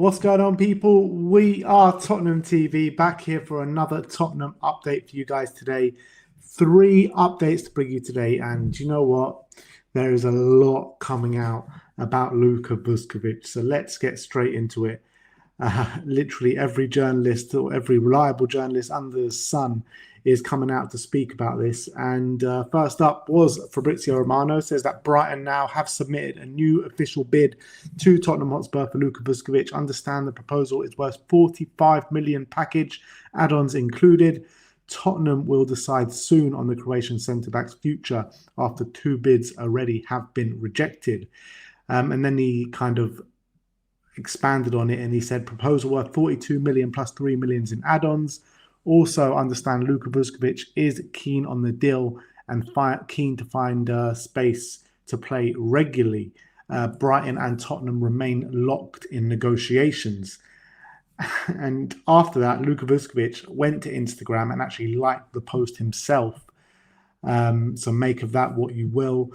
What's going on, people? We are Tottenham TV back here for another Tottenham update for you guys today. 3 updates to bring you today, and you know what? There is a lot coming out about Luka Vuskovic, so let's get straight into it. Literally every journalist or every reliable journalist under the sun is coming out to speak about this. And first up was Fabrizio Romano, says that Brighton now have submitted a new official bid to Tottenham Hotspur for Luka Vuskovic. Understand the proposal is worth 45 million package, add-ons included. Tottenham will decide soon on the Croatian centre-back's future after 2 bids already have been rejected. And then he kind of expanded on it and he said proposal worth 42 million plus 3 millions in add-ons. Also understand Luka Vuskovic is keen on the deal and keen to find space to play regularly. Brighton and Tottenham remain locked in negotiations. And after that, Luka Vuskovic went to Instagram and actually liked the post himself. So make of that what you will.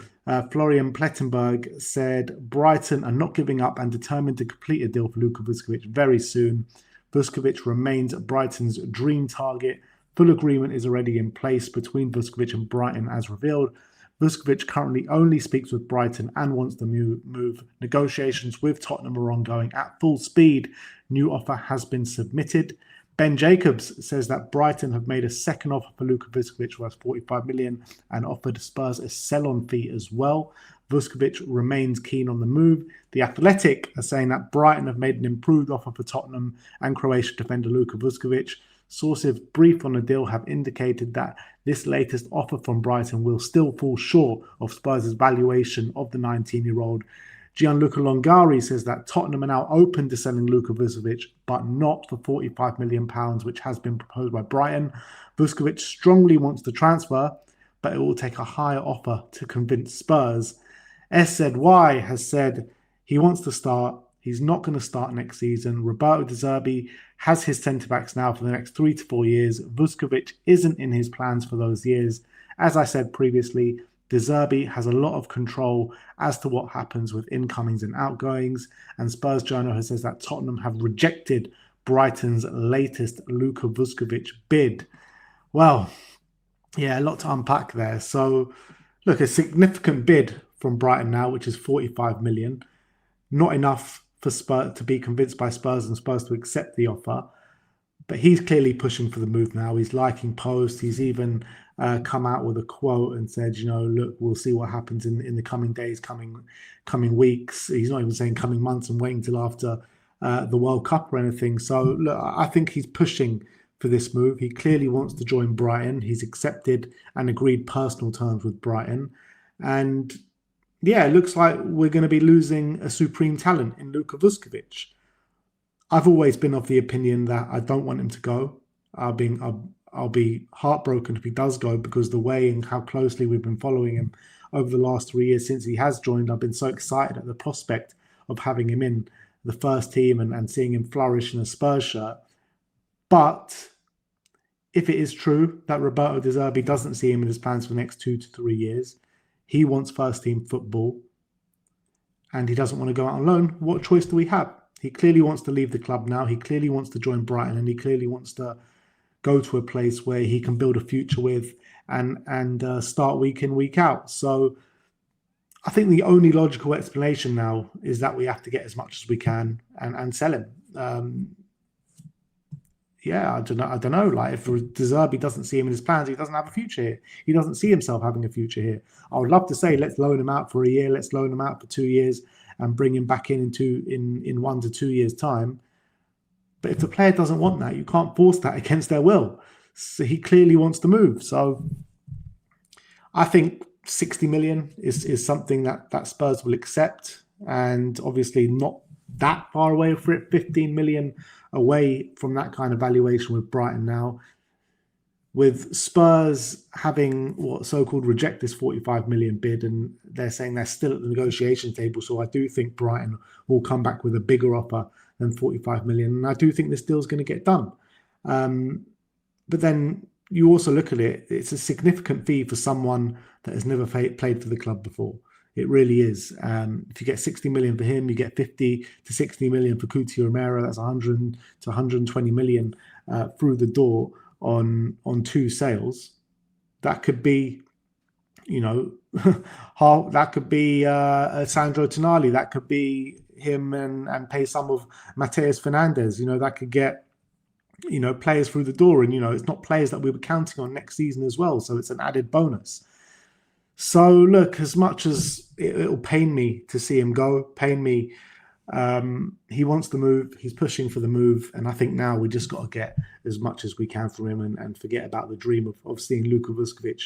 Florian Plettenberg said Brighton are not giving up and determined to complete a deal for Luka Vuskovic very soon. Vuskovic remains Brighton's dream target. Full agreement is already in place between Vuskovic and Brighton as revealed. Vuskovic currently only speaks with Brighton and wants to move. Negotiations with Tottenham are ongoing at full speed. New offer has been submitted. Ben Jacobs says that Brighton have made a second offer for Luka Vuskovic worth 45 million and offered Spurs a sell-on fee as well. Vuskovic remains keen on the move. The Athletic are saying that Brighton have made an improved offer for Tottenham and Croatian defender Luka Vuskovic. Sources briefed on the deal have indicated that this latest offer from Brighton will still fall short of Spurs' valuation of the 19-year-old. Gianluca Longari says that Tottenham are now open to selling Luka Vuskovic, but not for £45 million, which has been proposed by Brighton. Vuskovic strongly wants to transfer, but it will take a higher offer to convince Spurs. SZY has said he wants to start. He's not going to start next season. Roberto De Zerbi has his centre-backs now for the next 3 to 4 years. Vuskovic isn't in his plans for those years. As I said previously, De Zerbi has a lot of control as to what happens with incomings and outgoings. And Spurs Journal has said that Tottenham have rejected Brighton's latest Luka Vuskovic bid. Well, yeah, a lot to unpack there. So, look, a significant bid from Brighton now, which is 45 million. Not enough for Spurs to be convinced by Spurs and Spurs to accept the offer. But he's clearly pushing for the move now. He's liking posts. He's even come out with a quote and said, you know, look, we'll see what happens in the coming days, coming weeks. He's not even saying coming months and waiting till after the World Cup or anything. So, look, I think he's pushing for this move. He clearly wants to join Brighton. He's accepted and agreed personal terms with Brighton. And yeah, it looks like we're going to be losing a supreme talent in Luka Vuskovic. I've always been of the opinion that I don't want him to go. I'll be heartbroken if he does go, because the way and how closely we've been following him over the last 3 years since he has joined, I've been so excited at the prospect of having him in the first team and seeing him flourish in a Spurs shirt. But if it is true that Roberto De Zerbi doesn't see him in his plans for the next 2 to 3 years, he wants first team football and he doesn't want to go out on loan, what choice do we have? He clearly wants to leave the club now. He clearly wants to join Brighton, and he clearly wants to go to a place where he can build a future with and start week in, week out. So I think the only logical explanation now is that we have to get as much as we can and sell him. I don't know. Like, if De Zerbi doesn't see him in his plans, he doesn't have a future here. He doesn't see himself having a future here. I would love to say, let's loan him out for a year. Let's loan him out for 2 years and bring him back in 1 to 2 years' time. But if the player doesn't want that, you can't force that against their will. So he clearly wants to move. So I think 60 million is something that Spurs will accept. And obviously not that far away for it. 15 million away from that kind of valuation with Brighton now. With Spurs having what so-called reject this 45 million bid, and they're saying they're still at the negotiation table. So I do think Brighton will come back with a bigger offer than 45 million. And I do think this deal is going to get done. But then you also look at it, it's a significant fee for someone that has never played for the club before. It really is. If you get 60 million for him, you get 50 to 60 million for Cristian Romero. That's 100 to 120 million through the door on two sales. That could be, you know, that could be Sandro Tonali. That could be him and pay some of Mateus Fernandes. You know, that could get, you know, players through the door. And, you know, it's not players that we were counting on next season as well. So it's an added bonus. So look, as much as it'll pain me to see him go, pain me, he wants the move, he's pushing for the move, and I think now we just got to get as much as we can from him and forget about the dream of seeing Luka Vuskovic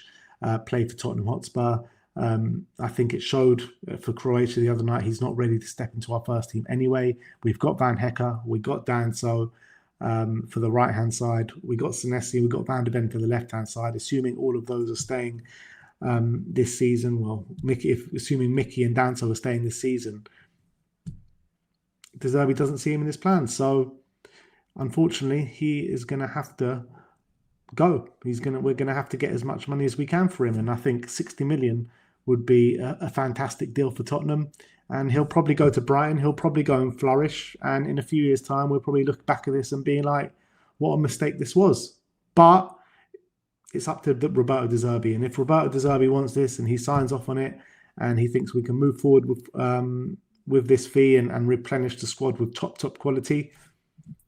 play for Tottenham Hotspur. I think it showed for Croatia the other night. He's not ready to step into our first team anyway. We've got Van Hecker, we got Danso for the right-hand side, we got Senesi, we got Van de Ven for the left-hand side, assuming all of those are staying this season. Well, assuming Mickey and Danso are staying this season, De Zerbi doesn't see him in his plans. So unfortunately, he is going to have to go. We're going to have to get as much money as we can for him. And I think 60 million would be a fantastic deal for Tottenham. And he'll probably go to Brighton. He'll probably go and flourish. And in a few years' time, we'll probably look back at this and be like, what a mistake this was. But it's up to Roberto De Zerbi. And if Roberto De Zerbi wants this and he signs off on it and he thinks we can move forward with this fee and replenish the squad with top quality,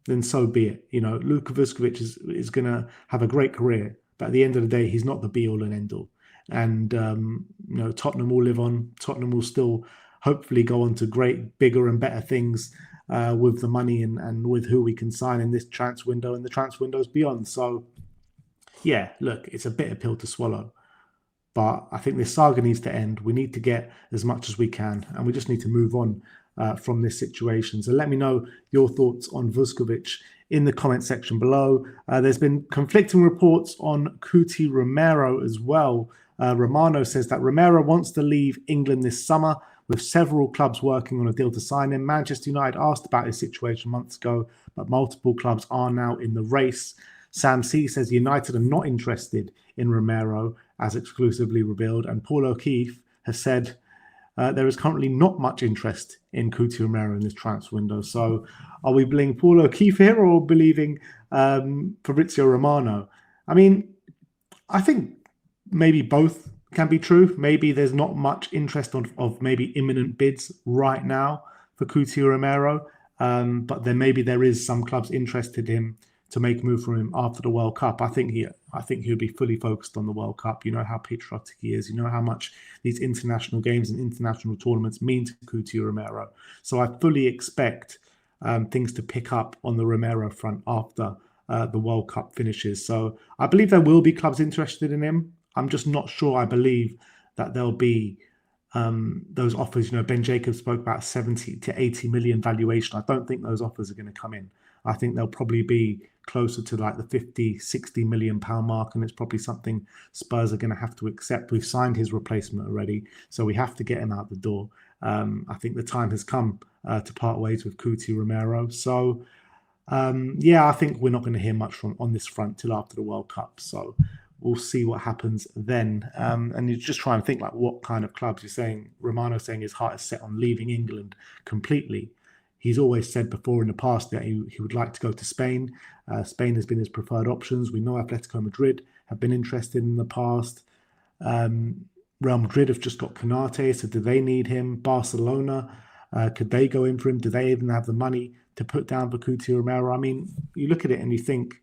then so be it. You know, Luka Vuskovic is going to have a great career, but at the end of the day, he's not the be-all and end-all. And, you know, Tottenham will live on. Tottenham will still hopefully go on to great, bigger and better things with the money and with who we can sign in this transfer window and the transfer windows beyond. So, yeah, look, it's a bitter pill to swallow. But I think this saga needs to end. We need to get as much as we can, and we just need to move on from this situation. So let me know your thoughts on Vuskovic in the comment section below. There's been conflicting reports on Cristian Romero as well. Romano says that Romero wants to leave England this summer, with several clubs working on a deal to sign him. Manchester United asked about his situation months ago, but multiple clubs are now in the race. Sam C says United are not interested in Romero, as exclusively revealed, and Paul O'Keefe has said there is currently not much interest in Cristian Romero in this transfer window. So are we believing Paul O'Keefe here or believing Fabrizio Romano? I mean, I think maybe both can be true. Maybe there's not much interest of maybe imminent bids right now for Cristian Romero, but then maybe there is some clubs interested in him to make a move from him after the World Cup. I think he'll be fully focused on the World Cup. You know how patriotic he is. You know how much these international games and international tournaments mean to Cristian Romero. So I fully expect things to pick up on the Romero front after the World Cup finishes. So I believe there will be clubs interested in him. I'm just not sure I believe that there'll be those offers. You know, Ben Jacobs spoke about 70 to 80 million valuation. I don't think those offers are going to come in. I think they'll probably be closer to like the 50, 60 million pound mark. And it's probably something Spurs are going to have to accept. We've signed his replacement already, so we have to get him out the door. I think the time has come to part ways with Cristian Romero. So, yeah, I think we're not going to hear much on this front till after the World Cup. So we'll see what happens then. And you just try and think like what kind of clubs. You're saying, Romano's saying his heart is set on leaving England completely. He's always said before in the past that he would like to go to Spain. Spain has been his preferred options. We know Atletico Madrid have been interested in the past. Real Madrid have just got Konate, so do they need him? Barcelona, could they go in for him? Do they even have the money to put down for Cristian Romero? I mean, you look at it and you think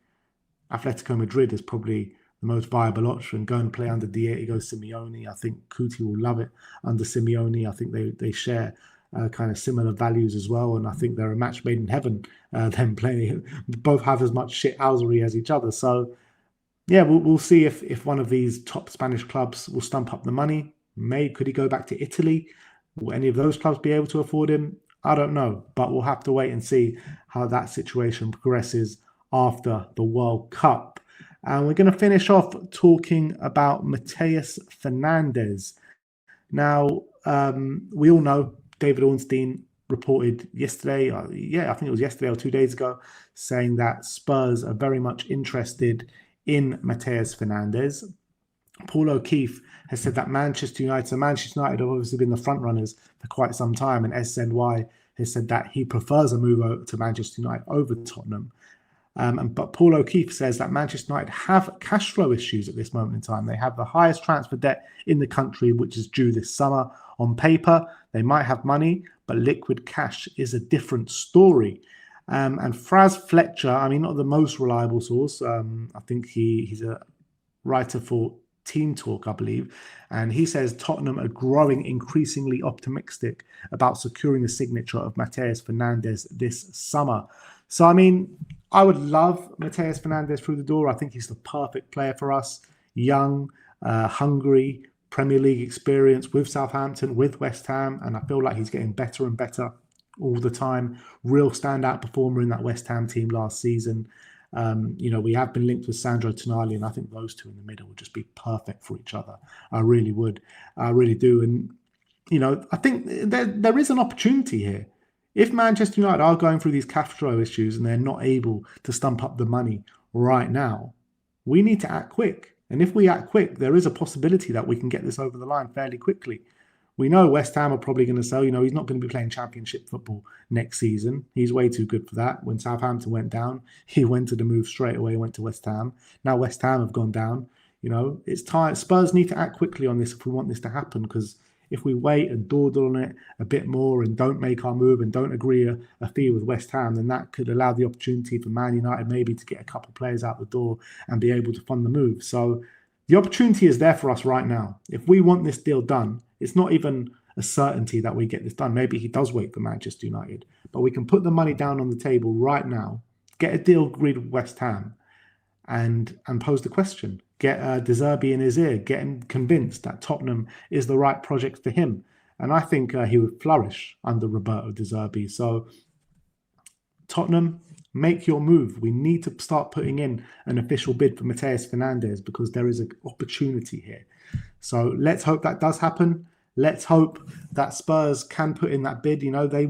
Atletico Madrid is probably the most viable option. Go and play under Diego Simeone. I think Cristian will love it under Simeone. I think they share kind of similar values as well, and I think they're a match made in heaven. Them playing, both have as much shithousery as each other. So yeah, we'll see if one of these top Spanish clubs will stump up the money. Could he go back to Italy? Will any of those clubs be able to afford him? I don't know, but we'll have to wait and see how that situation progresses after the World Cup. And we're going to finish off talking about Mateus Fernandes. Now, we all know David Ornstein reported yesterday, I think it was yesterday or 2 days ago, saying that Spurs are very much interested in Mateus Fernandes. Paul O'Keefe has said that Manchester United have obviously been the front runners for quite some time, and SNY has said that he prefers a move to Manchester United over Tottenham. But Paul O'Keefe says that Manchester United have cash flow issues at this moment in time. They have the highest transfer debt in the country, which is due this summer. On paper, they might have money, but liquid cash is a different story. And Fraz Fletcher, I mean, not the most reliable source. I think he's a writer for Team Talk, I believe. And he says Tottenham are growing increasingly optimistic about securing the signature of Mateus Fernandes this summer. So, I mean, I would love Mateus Fernandes through the door. I think he's the perfect player for us. Young, hungry, Premier League experience with Southampton, with West Ham. And I feel like he's getting better and better all the time. Real standout performer in that West Ham team last season. We have been linked with Sandro Tonali, and I think those two in the middle would just be perfect for each other. I really would. I really do. And, I think there is an opportunity here. If Manchester United are going through these cash flow issues and they're not able to stump up the money right now, we need to act quick. And if we act quick, there is a possibility that we can get this over the line fairly quickly. We know West Ham are probably going to say, he's not going to be playing Championship football next season. He's way too good for that. When Southampton went down, he went to the move straight away, went to West Ham. Now West Ham have gone down. It's time. Spurs need to act quickly on this if we want this to happen, because if we wait and dawdle on it a bit more and don't make our move and don't agree a fee with West Ham, then that could allow the opportunity for Man United maybe to get a couple of players out the door and be able to fund the move. So the opportunity is there for us right now. If we want this deal done, it's not even a certainty that we get this done. Maybe he does wait for Manchester United, but we can put the money down on the table right now, get a deal agreed with West Ham, and pose the question. Get De Zerbi in his ear, get him convinced that Tottenham is the right project for him. And I think he would flourish under Roberto De Zerbi. So Tottenham, make your move. We need to start putting in an official bid for Mateus Fernandes because there is an opportunity here. So let's hope that does happen. Let's hope that Spurs can put in that bid. They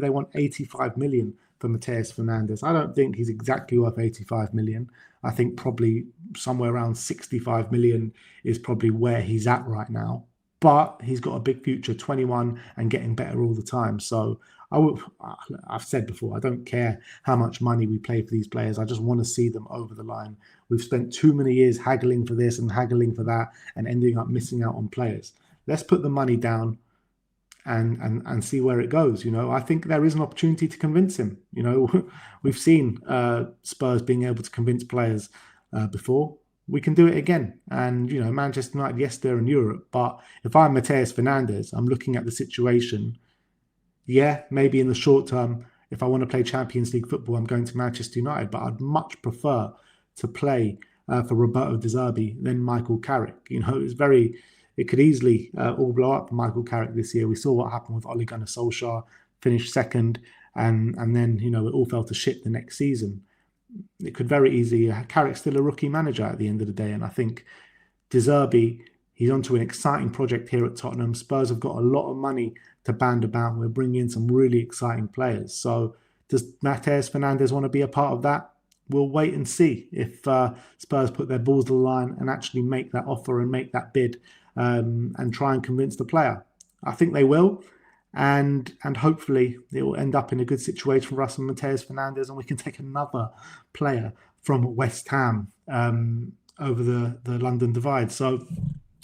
want 85 million for Mateus Fernandes. I don't think he's exactly worth 85 million. I think probably somewhere around 65 million is probably where he's at right now. But he's got a big future, 21 and getting better all the time. So I've said before, I don't care how much money we pay for these players. I just want to see them over the line. We've spent too many years haggling for this and haggling for that and ending up missing out on players. Let's put the money down and see where it goes. I think there is an opportunity to convince him. We've seen Spurs being able to convince players before. We can do it again. And, Manchester United, yes, they're in Europe. But if I'm Mateus Fernandes, I'm looking at the situation. Yeah, maybe in the short term, if I want to play Champions League football, I'm going to Manchester United. But I'd much prefer to play for Roberto De Zerbi than Michael Carrick. It could easily all blow up for Michael Carrick this year. We saw what happened with Ole Gunnar Solskjaer, finished second, and then, it all fell to shit the next season. It could very easily, Carrick's still a rookie manager at the end of the day. And I think De Zerbi, he's onto an exciting project here at Tottenham. Spurs have got a lot of money to band about. We're bringing in some really exciting players. So does Mateus Fernandes want to be a part of that? We'll wait and see if Spurs put their balls to the line and actually make that offer and make that bid and try and convince the player. I think they will. And hopefully it will end up in a good situation for us and Mateus Fernandes, and we can take another player from West Ham over the London divide. So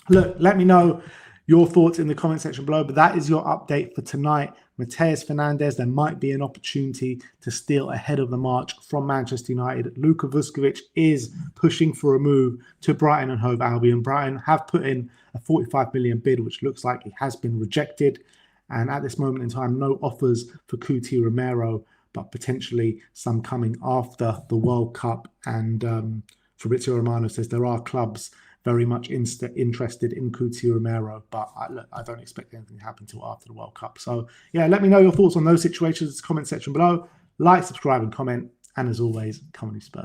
look, let me know your thoughts in the comment section below. But that is your update for tonight. Mateus Fernandes, there might be an opportunity to steal ahead of the march from Manchester United. Luka Vuskovic is pushing for a move to Brighton and Hove Albion. Brighton have put in a 45 million bid, which looks like it has been rejected. And at this moment in time, no offers for Cristian Romero, but potentially some coming after the World Cup. And Fabrizio Romano says there are clubs very much interested in Cristian Romero, but I don't expect anything to happen until after the World Cup. So, yeah, let me know your thoughts on those situations in the comment section below. Like, subscribe, and comment. And as always, come on, Spurs.